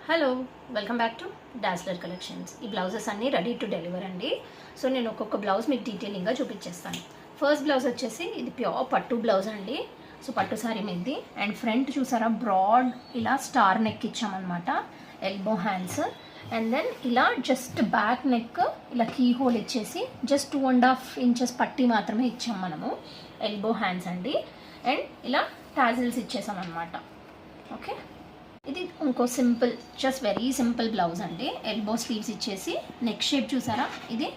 Hello, welcome back to Dassler collections. ఈ blouses అన్నీ ready to deliver అండి. So నేను ఒక్కొక్క బ్లౌజ్ మీకు డీటెయిలింగ్గా చూపించేస్తాను. ఫస్ట్ బ్లౌజ్ వచ్చేసి ఇది ప్యూర్ పట్టు బ్లౌజ్ అండి. సో పట్టు సారీ మీది. అండ్ ఫ్రంట్ చూసారా, బ్రాడ్ ఇలా స్టార్ నెక్ ఇచ్చామన్నమాట, ఎల్బో హ్యాండ్స్. అండ్ దెన్ ఇలా జస్ట్ బ్యాక్ నెక్ ఇలా కీ హోల్ ఇచ్చేసి జస్ట్ 2.5 ఇంచెస్ పట్టి మాత్రమే ఇచ్చాం మనము. ఎల్బో హ్యాండ్స్ అండి. అండ్ ఇలా టాజిల్స్ ఇచ్చేసామన్నమాట. ఓకే, ఇది ఇంకో simple, just very simple blouse అండి. ఎల్బో స్లీవ్స్ ఇచ్చేసి నెక్ షేప్ చూసారా, ఇది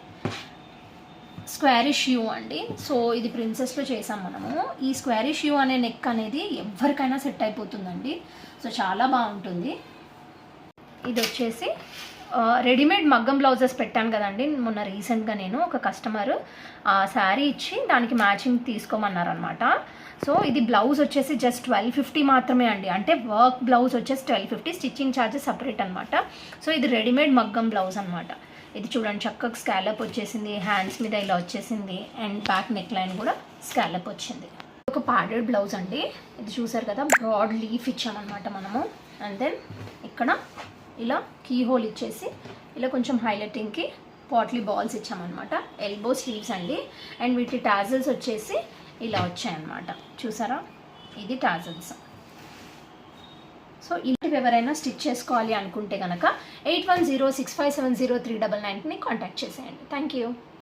స్క్వేరిష్ యూ అండి. సో ఇది ప్రిన్సెస్లో చేసాం మనము. ఈ స్క్వేరిష్ యూ అనే నెక్ అనేది ఎవరికైనా సెట్ అయిపోతుందండి. సో చాలా బాగుంటుంది. ఇది వచ్చేసి రెడీమేడ్ మగ్గం బ్లౌజెస్ పెట్టాను కదండి మొన్న రీసెంట్గా. నేను ఒక కస్టమర్ శారీ ఇచ్చి దానికి మ్యాచింగ్ తీసుకోమన్నారనమాట. సో ఇది బ్లౌజ్ వచ్చేసి జస్ట్ 1250 మాత్రమే అండి. అంటే వర్క్ బ్లౌజ్ వచ్చేసి 1250, స్టిచ్చింగ్ ఛార్జెస్ సపరేట్ అనమాట. సో ఇది రెడీమేడ్ మగ్గం బ్లౌజ్ అనమాట. ఇది చూడండి, చక్కగా స్కాలప్ వచ్చేసింది, హ్యాండ్స్ మీద ఇలా వచ్చేసింది. అండ్ బ్యాక్ నెక్ లైన్ కూడా స్కాలప్ వచ్చింది. ఒక ప్యాడెడ్ బ్లౌజ్ అండి. ఇది చూసారు కదా, బ్రాడ్ లీఫ్ ఇచ్చామన్నమాట మనము. అండ్ దెన్ ఇక్కడ ఇలా కీ హోల్ ఇచ్చేసి ఇలా కొంచెం హైలైటింగ్కి పాట్లీ బాల్స్ ఇచ్చామన్నమాట. ఎల్బో స్లీవ్స్ అండి. అండ్ వీటి టాజిల్స్ వచ్చేసి ఇలా వచ్చాయన్నమాట. చూసారా, ఇది టాజిల్స్. సో ఇలాంటివి ఎవరైనా స్టిచ్ చేసుకోవాలి అనుకుంటే కనుక 8106570399ని కాంటాక్ట్ చేసేయండి. Thank you.